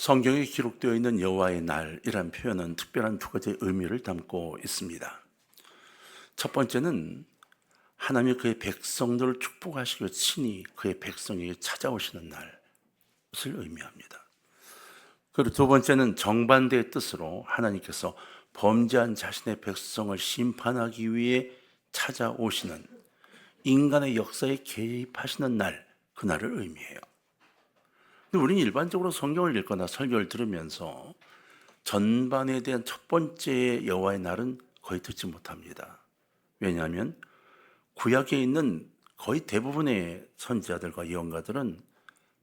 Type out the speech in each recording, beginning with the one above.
성경에 기록되어 있는 여호와의 날이란 표현은 특별한 두 가지 의미를 담고 있습니다. 첫 번째는 하나님이 그의 백성들을 축복하시고 친히 그의 백성에게 찾아오시는 날을 의미합니다. 그리고 두 번째는 정반대의 뜻으로 하나님께서 범죄한 자신의 백성을 심판하기 위해 찾아오시는 인간의 역사에 개입하시는 날, 그날을 의미해요. 근데 우리는 일반적으로 성경을 읽거나 설교를 들으면서 전반에 대한 첫 번째 여호와의 날은 거의 듣지 못합니다. 왜냐하면 구약에 있는 거의 대부분의 선지자들과 예언가들은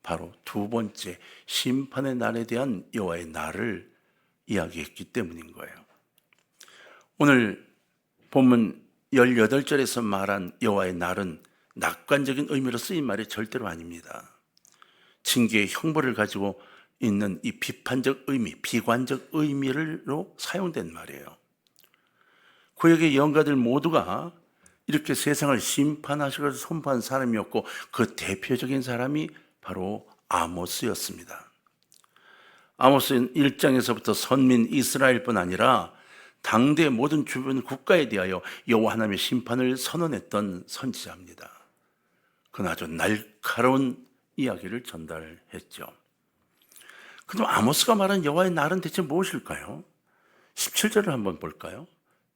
바로 두 번째 심판의 날에 대한 여호와의 날을 이야기했기 때문인 거예요. 오늘 본문 18절에서 말한 여호와의 날은 낙관적인 의미로 쓰인 말이 절대로 아닙니다. 징계의 형벌을 가지고 있는 이 비판적 의미, 비관적 의미로 사용된 말이에요. 구약의 예언가들 모두가 이렇게 세상을 심판하시고 선포한 사람이었고 그 대표적인 사람이 바로 아모스였습니다. 아모스는 1장에서부터 선민 이스라엘뿐 아니라 당대 모든 주변 국가에 대하여 여호와 하나님의 심판을 선언했던 선지자입니다. 그는 아주 날카로운 이야기를 전달했죠. 그럼 아모스가 말한 여호와의 날은 대체 무엇일까요? 17절을 한번 볼까요?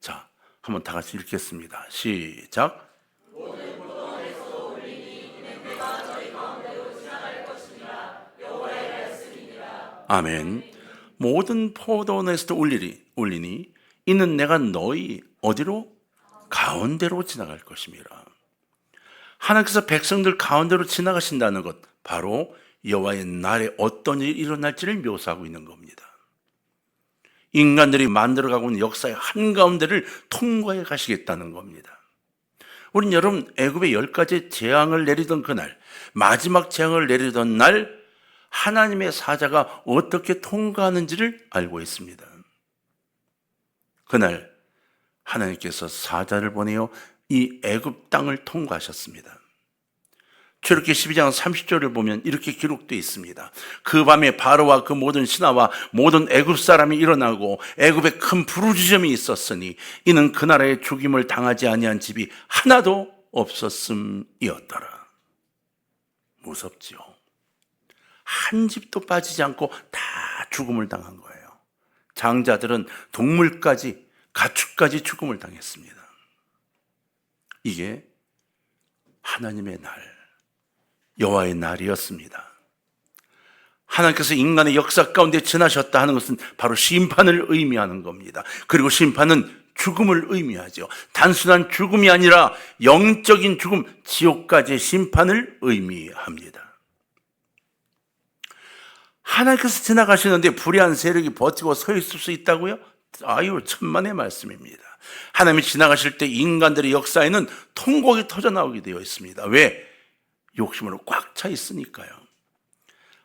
자, 한번 다 같이 읽겠습니다. 시작. 아멘. 모든 포도원에서도 울리니 이는 내가 너희 어디로? 가운데로 지나갈 것임이라. 하나님께서 백성들 가운데로 지나가신다는 것, 바로 여호와의 날에 어떤 일이 일어날지를 묘사하고 있는 겁니다. 인간들이 만들어가고 있는 역사의 한가운데를 통과해 가시겠다는 겁니다. 우린 여러분 애굽의 10가지 재앙을 내리던 그날, 마지막 재앙을 내리던 날 하나님의 사자가 어떻게 통과하는지를 알고 있습니다. 그날 하나님께서 사자를 보내어 이 애굽 땅을 통과하셨습니다. 출애굽기 12장 30절을 보면 이렇게 기록되어 있습니다. 그 밤에 바로와 그 모든 신하와 모든 애굽 사람이 일어나고 애굽에 큰 부르짖음이 있었으니 이는 그 나라의 죽임을 당하지 아니한 집이 하나도 없었음이었더라. 무섭죠. 한 집도 빠지지 않고 다 죽음을 당한 거예요. 장자들은 동물까지 가축까지 죽음을 당했습니다. 이게 하나님의 날, 여호와의 날이었습니다. 하나님께서 인간의 역사 가운데 지나셨다 하는 것은 바로 심판을 의미하는 겁니다. 그리고 심판은 죽음을 의미하죠. 단순한 죽음이 아니라 영적인 죽음, 지옥까지의 심판을 의미합니다. 하나님께서 지나가시는데 불의한 세력이 버티고 서 있을 수 있다고요? 아유, 천만의 말씀입니다. 하나님이 지나가실 때 인간들의 역사에는 통곡이 터져나오게 되어 있습니다. 왜? 욕심으로 꽉 차 있으니까요.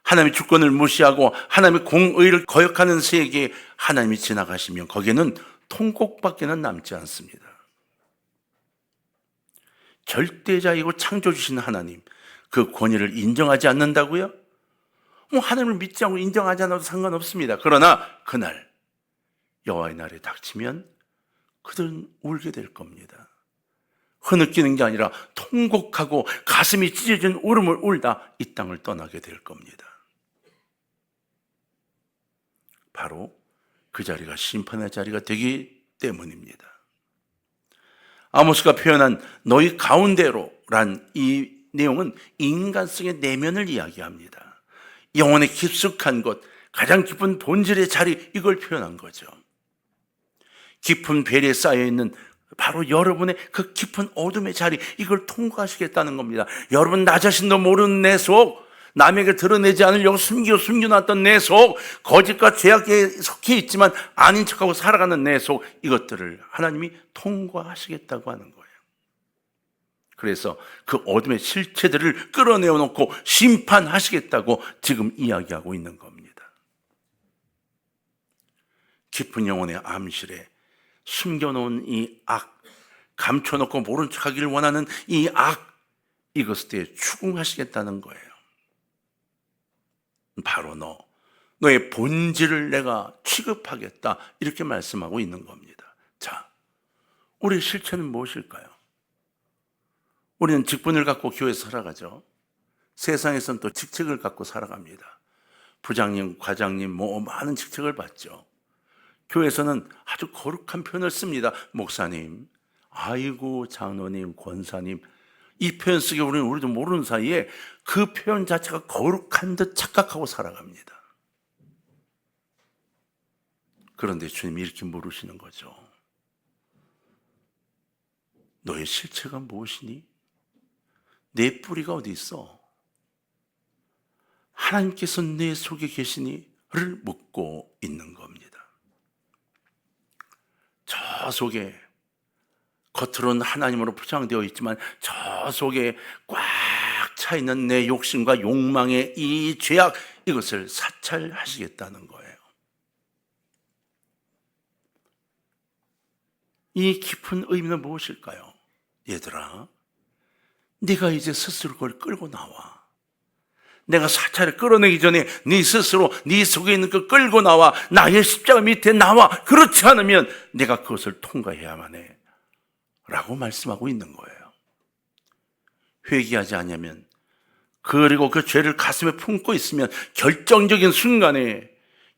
하나님의 주권을 무시하고 하나님의 공의를 거역하는 세계에 하나님이 지나가시면 거기에는 통곡밖에는 남지 않습니다. 절대자이고 창조주신 하나님, 그 권위를 인정하지 않는다고요? 하나님을 믿지 않고 인정하지 않아도 상관없습니다. 그러나 그날 여호와의 날에 닥치면 그들은 울게 될 겁니다. 흐느끼는 게 아니라 통곡하고 가슴이 찢어진 울음을 울다 이 땅을 떠나게 될 겁니다. 바로 그 자리가 심판의 자리가 되기 때문입니다. 아모스가 표현한 너희 가운데로란 이 내용은 인간성의 내면을 이야기합니다. 영혼의 깊숙한 곳, 가장 깊은 본질의 자리, 이걸 표현한 거죠. 깊은 배리에 쌓여있는 바로 여러분의 그 깊은 어둠의 자리, 이걸 통과하시겠다는 겁니다. 여러분 나 자신도 모르는 내 속, 남에게 드러내지 않으려고 숨겨놨던 내 속, 거짓과 죄악에 속해 있지만 아닌 척하고 살아가는 내 속, 이것들을 하나님이 통과하시겠다고 하는 거예요. 그래서 그 어둠의 실체들을 끌어내어놓고 심판하시겠다고 지금 이야기하고 있는 겁니다. 깊은 영혼의 암실에 숨겨놓은 이 악, 감춰놓고 모른 척하기를 원하는 이 악, 이것에 대해 추궁하시겠다는 거예요. 바로 너 너의 본질을 내가 취급하겠다, 이렇게 말씀하고 있는 겁니다. 자, 우리의 실체는 무엇일까요? 우리는 직분을 갖고 교회에서 살아가죠. 세상에서는 또 직책을 갖고 살아갑니다. 부장님, 과장님, 많은 직책을 받죠. 교회에서는 아주 거룩한 표현을 씁니다. 목사님, 아이고, 장로님, 권사님. 이 표현 쓰기 우리도 모르는 사이에 그 표현 자체가 거룩한 듯 착각하고 살아갑니다. 그런데 주님이 이렇게 물으시는 거죠. 너의 실체가 무엇이니? 내 뿌리가 어디 있어? 하나님께서 내 속에 계시니?를 묻고 있는 겁니다. 저 속에 겉으로는 하나님으로 포장되어 있지만 저 속에 꽉 차 있는 내 욕심과 욕망의 이 죄악, 이것을 사찰하시겠다는 거예요. 이 깊은 의미는 무엇일까요? 얘들아, 네가 이제 스스로 그걸 끌고 나와. 내가 사찰을 끌어내기 전에 네 스스로 네 속에 있는 걸 끌고 나와. 나의 십자가 밑에 나와. 그렇지 않으면 내가 그것을 통과해야만 해 라고 말씀하고 있는 거예요. 회개하지 않으면, 그리고 그 죄를 가슴에 품고 있으면 결정적인 순간에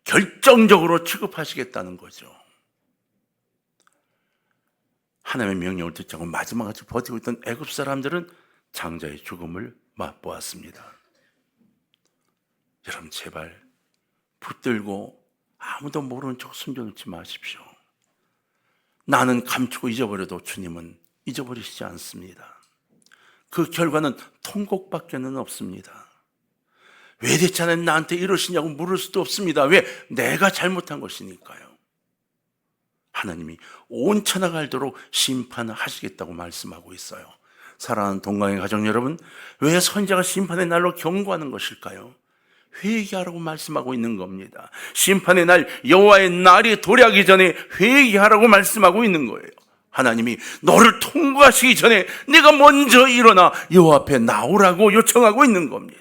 결정적으로 취급하시겠다는 거죠. 하나님의 명령을 듣지 않고 마지막까지 버티고 있던 애굽 사람들은 장자의 죽음을 맛보았습니다. 여러분, 제발 붙들고 아무도 모르는 척 숨겨놓지 마십시오. 나는 감추고 잊어버려도 주님은 잊어버리시지 않습니다. 그 결과는 통곡밖에는 없습니다. 왜 대체 나한테 이러시냐고 물을 수도 없습니다. 왜? 내가 잘못한 것이니까요. 하나님이 온 천하가 알도록 심판하시겠다고 말씀하고 있어요. 사랑하는 동강의 가족 여러분, 왜 선지자가 심판의 날로 경고하는 것일까요? 회개하라고 말씀하고 있는 겁니다. 심판의 날, 여호와의 날이 도래하기 전에 회개하라고 말씀하고 있는 거예요. 하나님이 너를 통과하시기 전에 네가 먼저 일어나 여호와 앞에 나오라고 요청하고 있는 겁니다.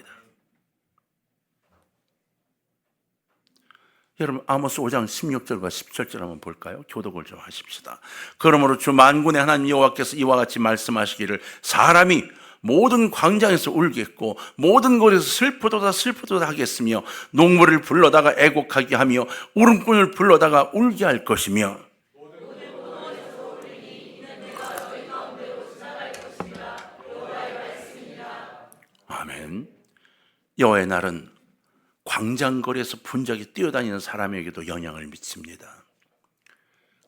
여러분, 아모스 5장 16절과 17절 한번 볼까요? 교독을 좀 하십시다. 그러므로 주 만군의 하나님 여호와께서 이와 같이 말씀하시기를, 사람이 모든 광장에서 울겠고 모든 곳에서 슬프도다 슬프도다 하겠으며, 농부를 불러다가 애곡하게 하며 울음꾼을 불러다가 울게 할 것이며, 아멘. 여호와의 날은 광장거리에서 분주하게 뛰어다니는 사람에게도 영향을 미칩니다.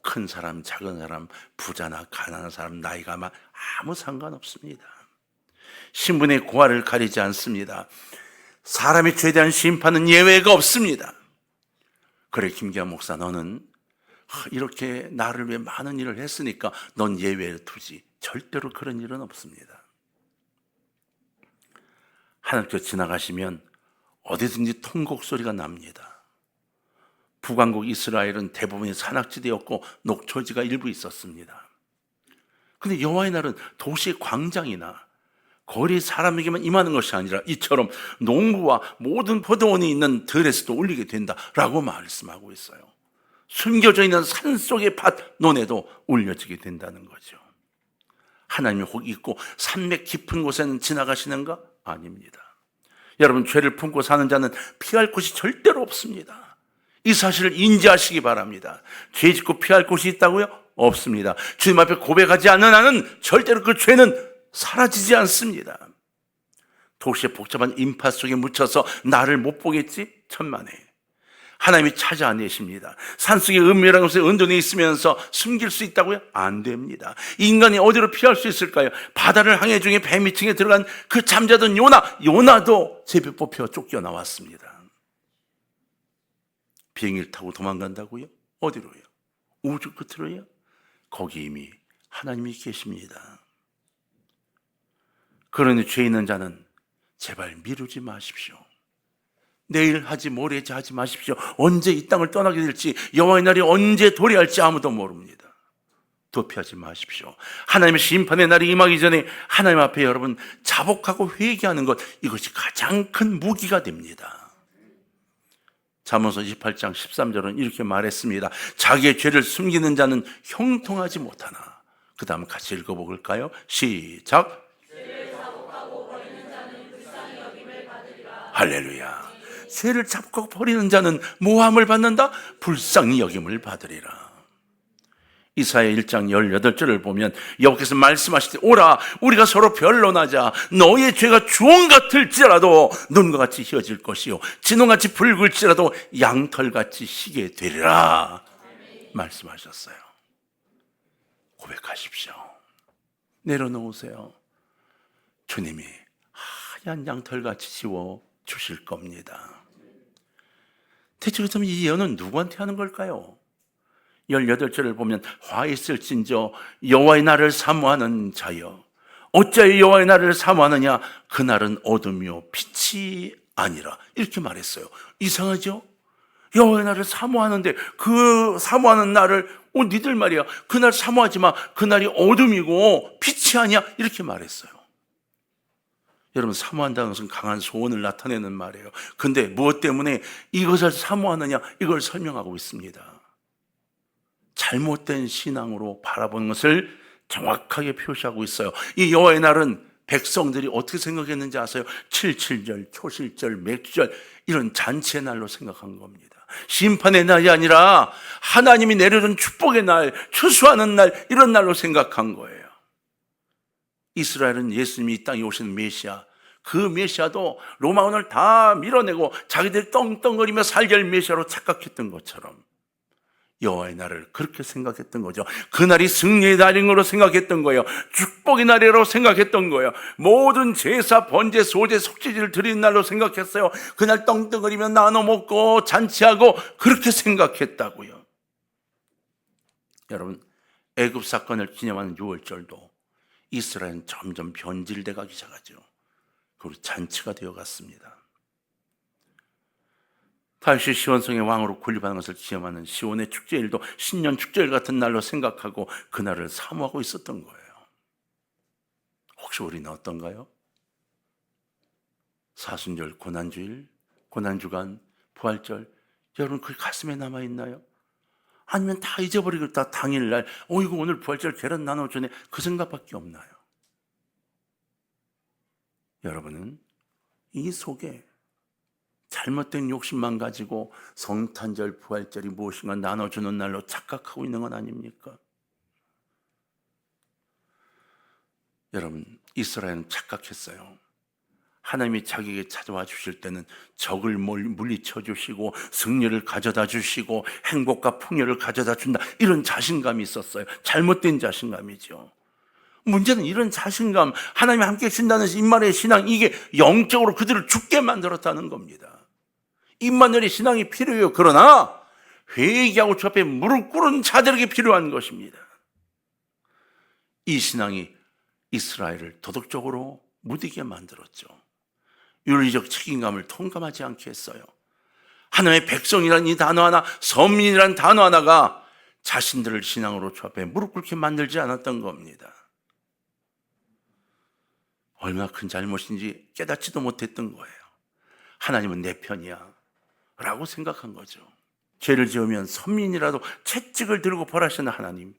큰 사람, 작은 사람, 부자나 가난한 사람, 나이가 아무 상관없습니다. 신분의 고하를 가리지 않습니다. 사람의 죄에 대한 심판은 예외가 없습니다. 그래, 김기환 목사, 너는 이렇게 나를 위해 많은 일을 했으니까 넌 예외를 두지. 절대로 그런 일은 없습니다. 하나님께서 지나가시면 어디든지 통곡 소리가 납니다. 북왕국 이스라엘은 대부분이 산악지대였고 녹초지가 일부 있었습니다. 그런데 여호와의 날은 도시의 광장이나 거리 사람에게만 임하는 것이 아니라 이처럼 농부와 모든 포도원이 있는 들에서도 울리게 된다라고 말씀하고 있어요. 숨겨져 있는 산속의 밭 논에도 울려지게 된다는 거죠. 하나님이 혹 있고 산맥 깊은 곳에는 지나가시는가? 아닙니다. 여러분, 죄를 품고 사는 자는 피할 곳이 절대로 없습니다. 이 사실을 인지하시기 바랍니다. 죄 짓고 피할 곳이 있다고요? 없습니다. 주님 앞에 고백하지 않는 한은 절대로 그 죄는 사라지지 않습니다. 도시의 복잡한 인파 속에 묻혀서 나를 못 보겠지? 천만에. 하나님이 찾아내십니다. 산속의 은밀한 곳에 은둔해 있으면서 숨길 수 있다고요? 안 됩니다. 인간이 어디로 피할 수 있을까요? 바다를 항해 중에 배 밑층에 들어간 그 잠자던 요나도 제비 뽑혀 쫓겨나왔습니다. 비행기를 타고 도망간다고요? 어디로요? 우주 끝으로요? 거기 이미 하나님이 계십니다. 그러니 죄 있는 자는 제발 미루지 마십시오. 내일 하지 모레 하지 마십시오. 언제 이 땅을 떠나게 될지, 여호와의 날이 언제 도래할지 아무도 모릅니다. 도피하지 마십시오. 하나님의 심판의 날이 임하기 전에 하나님 앞에 여러분 자복하고 회개하는 것, 이것이 가장 큰 무기가 됩니다. 잠언서 28장 13절은 이렇게 말했습니다. 자기의 죄를 숨기는 자는 형통하지 못하나. 그 다음 같이 읽어볼까요? 시작. 할렐루야. 죄를 자복하고 버리는 자는 모함을 받는다? 불쌍히 여김을 받으리라. 이사야 1장 18절을 보면 여기서 말씀하실 때 오라 우리가 서로 변론하자. 너의 죄가 주홍 같을지라도 눈과 같이 희어질 것이요 진홍같이 붉을지라도 양털같이 희게 되리라 말씀하셨어요. 고백하십시오. 내려놓으세요. 주님이 하얀 양털같이 지워 주실 겁니다. 대체 그렇다면 이 예언은 누구한테 하는 걸까요? 18절을 보면 화 있을진저 여호와의 날을 사모하는 자여 어찌하여 여호와의 날을 사모하느냐 그날은 어둠이요 빛이 아니라 이렇게 말했어요. 이상하죠? 여호와의 날을 사모하는데 그 사모하는 날을 니들 말이야 그날 사모하지 마 그날이 어둠이고 빛이 아니야 이렇게 말했어요. 여러분 사모한다는 것은 강한 소원을 나타내는 말이에요. 근데 무엇 때문에 이것을 사모하느냐 이걸 설명하고 있습니다. 잘못된 신앙으로 바라보는 것을 정확하게 표시하고 있어요. 이 여호와의 날은 백성들이 어떻게 생각했는지 아세요? 77절, 초실절, 맥주절 이런 잔치의 날로 생각한 겁니다. 심판의 날이 아니라 하나님이 내려준 축복의 날, 추수하는 날 이런 날로 생각한 거예요. 이스라엘은 예수님이 이 땅에 오신 메시아, 그 메시아도 로마군을 다 밀어내고 자기들이 떵떵거리며 살게 할 메시아로 착각했던 것처럼 여호와의 날을 그렇게 생각했던 거죠. 그날이 승리의 날인 걸로 생각했던 거예요. 축복의 날이라고 생각했던 거예요. 모든 제사, 번제, 소제, 속죄제를 드리는 날로 생각했어요. 그날 떵떵거리며 나눠 먹고 잔치하고 그렇게 생각했다고요. 여러분 애굽 사건을 기념하는 6월절도 이스라엘은 점점 변질돼 가기 시작하죠. 그리고 잔치가 되어갔습니다. 다시 시온성의 왕으로 군림하는 것을 기념하는 시온의 축제일도 신년 축제일 같은 날로 생각하고 그날을 사모하고 있었던 거예요. 혹시 우리는 어떤가요? 사순절, 고난주일, 고난주간, 부활절 여러분 그 가슴에 남아있나요? 아니면 다 잊어버리고 다 당일날 이거 오늘 부활절 계란 나눠주네 그 생각밖에 없나요? 여러분은 이 속에 잘못된 욕심만 가지고 성탄절, 부활절이 무엇인가 나눠주는 날로 착각하고 있는 건 아닙니까? 여러분 이스라엘은 착각했어요. 하나님이 자기에게 찾아와 주실 때는 적을 물리쳐 주시고 승리를 가져다 주시고 행복과 풍요를 가져다 준다 이런 자신감이 있었어요. 잘못된 자신감이죠. 문제는 이런 자신감, 하나님이 함께 하신다는 임마누엘의 신앙 이게 영적으로 그들을 죽게 만들었다는 겁니다. 임마누엘의 신앙이 필요해요. 그러나 회개하고 주 앞에 무릎 꿇은 자들에게 필요한 것입니다. 이 신앙이 이스라엘을 도덕적으로 무디게 만들었죠. 윤리적 책임감을 통감하지 않게 했어요. 하나님의 백성이라는 이 단어 하나, 선민이라는 단어 하나가 자신들을 신앙으로 주 앞에 무릎 꿇게 만들지 않았던 겁니다. 얼마나 큰 잘못인지 깨닫지도 못했던 거예요. 하나님은 내 편이야 라고 생각한 거죠. 죄를 지으면 선민이라도 채찍을 들고 벌하시는 하나님,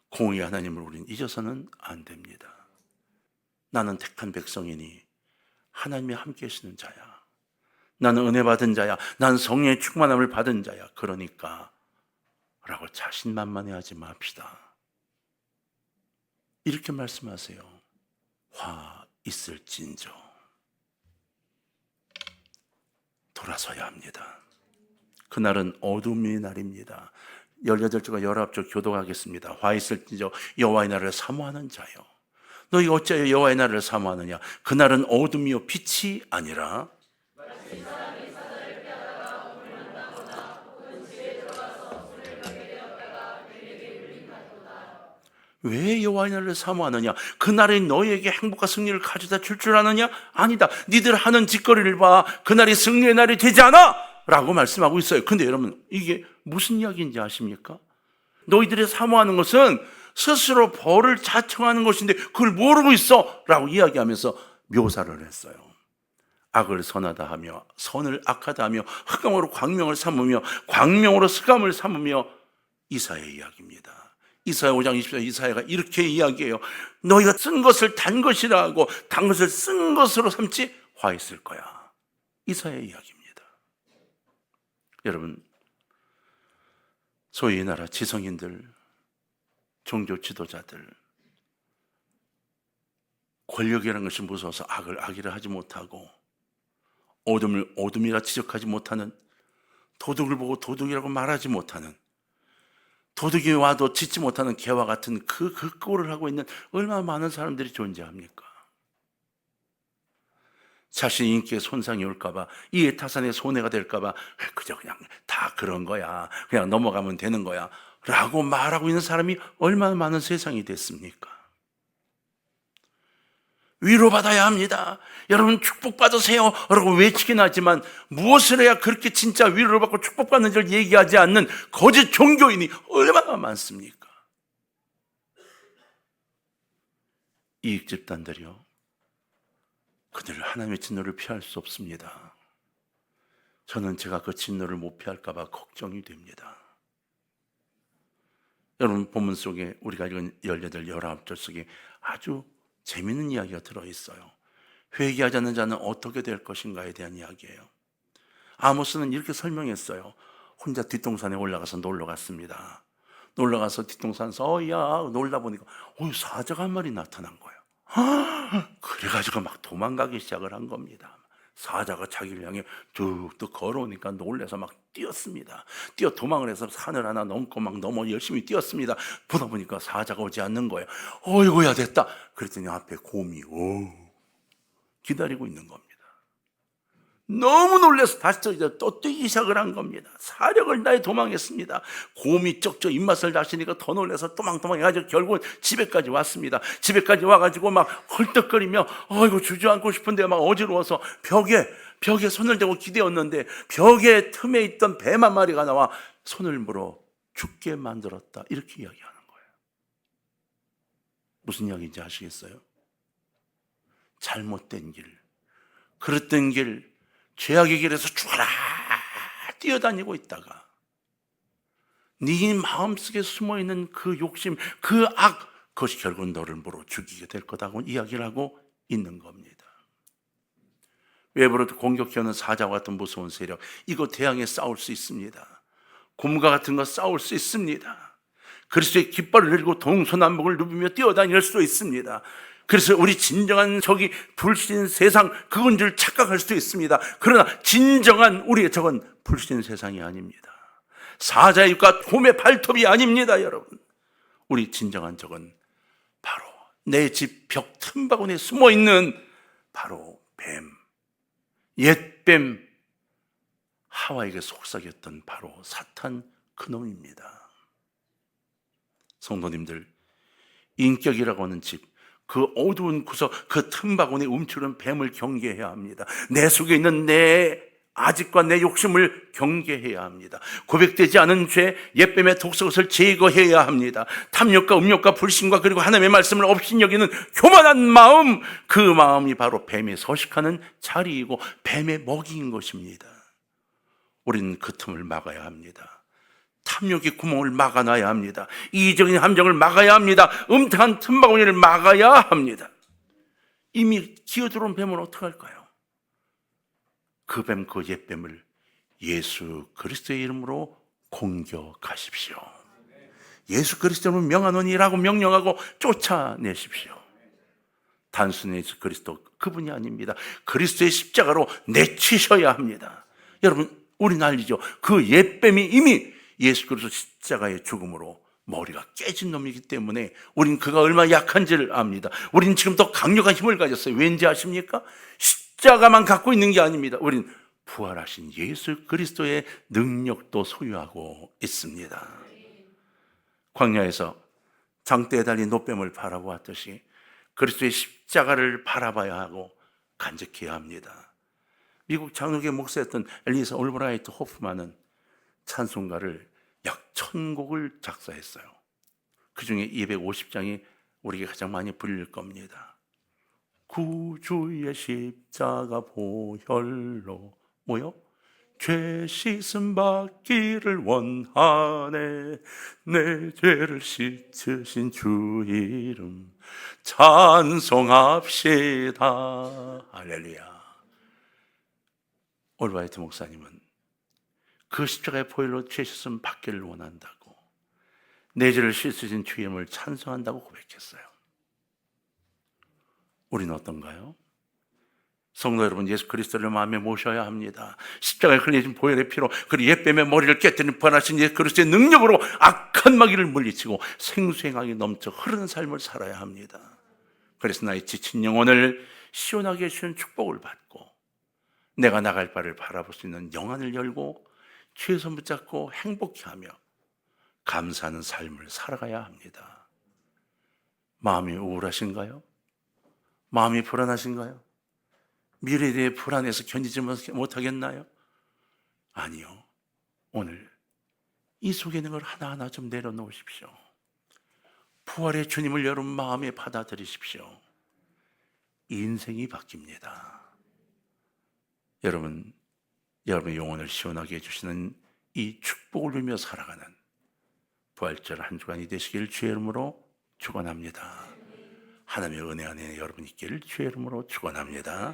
공의의 하나님을 우리는 잊어서는 안 됩니다. 나는 택한 백성이니 하나님이 함께 하시는 자야. 나는 은혜 받은 자야. 나는 성령의 충만함을 받은 자야. 그러니까 라고 자신만만해하지 맙시다. 이렇게 말씀하세요. 화 있을진저 돌아서야 합니다. 그날은 어둠의 날입니다. 18절과 19절 교독하겠습니다. 화 있을진저 여호와의 날을 사모하는 자여 너희 어찌하여 여호와의 날을 사모하느냐 그날은 어둠이요 빛이 아니라 왜 여호와의 날을 사모하느냐 그날에 너희에게 행복과 승리를 가져다 줄 줄 아느냐 아니다. 니들 하는 짓거리를 봐 그날이 승리의 날이 되지 않아 라고 말씀하고 있어요. 근데 여러분 이게 무슨 이야기인지 아십니까? 너희들이 사모하는 것은 스스로 벌을 자청하는 것인데 그걸 모르고 있어 라고 이야기하면서 묘사를 했어요. 악을 선하다 하며 선을 악하다 하며 흑암으로 광명을 삼으며 광명으로 흑암을 삼으며 이사야의 이야기입니다. 이사야 5장 20절 이사야가 이렇게 이야기해요. 너희가 쓴 것을 단 것이라 하고 단 것을 쓴 것으로 삼지 화했을 거야. 이사야의 이야기입니다. 여러분, 소위 이 나라 지성인들, 종교 지도자들, 권력이라는 것이 무서워서 악을 악이라 하지 못하고 어둠을 어둠이라 지적하지 못하는, 도둑을 보고 도둑이라고 말하지 못하는, 도둑이 와도 짖지 못하는 개와 같은 그 꼴을 하고 있는 얼마나 많은 사람들이 존재합니까? 자신 인기에 손상이 올까봐, 이해 타산에 손해가 될까봐 그저 그냥 다 그런 거야, 그냥 넘어가면 되는 거야 라고 말하고 있는 사람이 얼마나 많은 세상이 됐습니까? 위로받아야 합니다. 여러분 축복받으세요 라고 외치긴 하지만 무엇을 해야 그렇게 진짜 위로를 받고 축복받는지를 얘기하지 않는 거짓 종교인이 얼마나 많습니까? 이익 집단들이요, 그들 하나님의 진노를 피할 수 없습니다. 저는 제가 그 진노를 못 피할까 봐 걱정이 됩니다. 여러분 본문 속에 우리가 읽은 18, 19절 속에 아주 재미있는 이야기가 들어있어요. 회개하지 않는 자는 어떻게 될 것인가에 대한 이야기예요. 아모스는 이렇게 설명했어요. 혼자 뒷동산에 올라가서 놀러 갔습니다. 놀러 가서 뒷동산에서 놀다 보니까 사자가 한 마리 나타난 거예요. 그래가지고 막 도망가기 시작을 한 겁니다. 사자가 자기를 향해 뚝뚝 걸어오니까 놀라서 막 뛰었습니다. 뛰어 도망을 해서 산을 하나 넘고 막 넘어 열심히 뛰었습니다. 보다 보니까 사자가 오지 않는 거예요. 어이구야 됐다. 그랬더니 앞에 곰이 기다리고 있는 겁니다. 너무 놀라서 다시 또 뛰기 시작을 한 겁니다. 사력을 다해 도망했습니다. 곰이 쩍쩍 입맛을 다시니까 더 놀라서 도망 해가지고 결국은 집에까지 왔습니다. 집에까지 와가지고 막 헐떡거리며 주저앉고 싶은데 막 어지러워서 벽에 손을 대고 기대었는데 벽에 틈에 있던 뱀 한 마리가 나와 손을 물어 죽게 만들었다. 이렇게 이야기하는 거예요. 무슨 이야기인지 아시겠어요? 잘못된 길, 그릇된 길, 죄악의 길에서 죽어라 뛰어다니고 있다가 네 마음속에 숨어있는 그 욕심, 그 악, 그것이 결국 너를 물어 죽이게 될 거다고 이야기를 하고 있는 겁니다. 외부로부터 공격해오는 사자와 같은 무서운 세력, 이거 대항해 싸울 수 있습니다. 곰과 같은 거 싸울 수 있습니다. 그리스도의 깃발을 들고 동서남북을 누비며 뛰어다닐 수 있습니다. 그래서 우리 진정한 적이 불신 세상, 그건 줄 착각할 수도 있습니다. 그러나 진정한 우리의 적은 불신 세상이 아닙니다. 사자의 입과 곰의 발톱이 아닙니다. 여러분, 우리 진정한 적은 바로 내 집 벽 틈바구니에 숨어있는 바로 뱀, 옛뱀, 하와에게 속삭였던 바로 사탄 그놈입니다. 성도님들, 인격이라고 하는 집, 그 어두운 구석, 그 틈바구니에 움츠른 뱀을 경계해야 합니다. 내 속에 있는 내 아집과 내 욕심을 경계해야 합니다. 고백되지 않은 죄, 옛뱀의 독성을 제거해야 합니다. 탐욕과 음욕과 불신과 그리고 하나님의 말씀을 업신여기는 교만한 마음, 그 마음이 바로 뱀에 서식하는 자리이고 뱀의 먹이인 것입니다. 우리는 그 틈을 막아야 합니다. 탐욕의 구멍을 막아놔야 합니다. 이기적인 함정을 막아야 합니다. 음탕한 틈바구니를 막아야 합니다. 이미 기어들어온 뱀은 어떡할까요? 그 뱀, 그 옛뱀을 예수 그리스도의 이름으로 공격하십시오. 예수 그리스도의 이름으로 명하노니라고 명령하고 쫓아내십시오. 단순히 예수 그리스도 그분이 아닙니다. 그리스도의 십자가로 내치셔야 합니다. 여러분, 우리는 알죠. 그 옛뱀이 이미 예수 그리스도 십자가의 죽음으로 머리가 깨진 놈이기 때문에 우린 그가 얼마나 약한지를 압니다. 우린 지금 더 강력한 힘을 가졌어요. 왠지 아십니까? 십자가만 갖고 있는 게 아닙니다. 우린 부활하신 예수 그리스도의 능력도 소유하고 있습니다. 광야에서 장대에 달린 노뱀을 바라보았듯이 그리스도의 십자가를 바라봐야 하고 간직해야 합니다. 미국 장로교 목사였던 엘리사 올브라이트 호프만은 찬송가를 약 1000곡을 작사했어요. 그 중에 250장이 우리에게 가장 많이 불릴 겁니다. 구주의 십자가 보혈로 뭐요? 죄 씻음 받기를 원하네. 내 죄를 씻으신 주 이름 찬송합시다. 할렐루야. 올바이트 목사님은 그 십자가의 보혈로 죄 씻음 받기를 원한다고, 내 죄를 씻으신 주 이름을 찬송한다고 고백했어요. 우리는 어떤가요? 성도 여러분, 예수 그리스도를 마음에 모셔야 합니다. 십자가에 흘려진 보혈의 피로 그리고 옛뱀의 머리를 깨뜨린 부활하신 예수 그리스도의 능력으로 악한 마귀를 물리치고 생수행하게 넘쳐 흐르는 삶을 살아야 합니다. 그래서 나의 지친 영혼을 시원하게 해주는 축복을 받고 내가 나갈 바를 바라볼 수 있는 영안을 열고 주의 손 붙잡고 행복해하며 감사하는 삶을 살아가야 합니다. 마음이 우울하신가요? 마음이 불안하신가요? 미래에 대해 불안해서 견디지 못하겠나요? 아니요. 오늘 이 속에 있는 걸 하나하나 좀 내려놓으십시오. 부활의 주님을 여러분 마음에 받아들이십시오. 인생이 바뀝니다. 여러분, 여러분의 영혼을 시원하게 해주시는 이 축복을 누리며 살아가는 부활절 한 주간이 되시길 주의 이름으로 축원합니다. 하나님의 은혜 안에 여러분 있기를 주의 이름으로 축원합니다.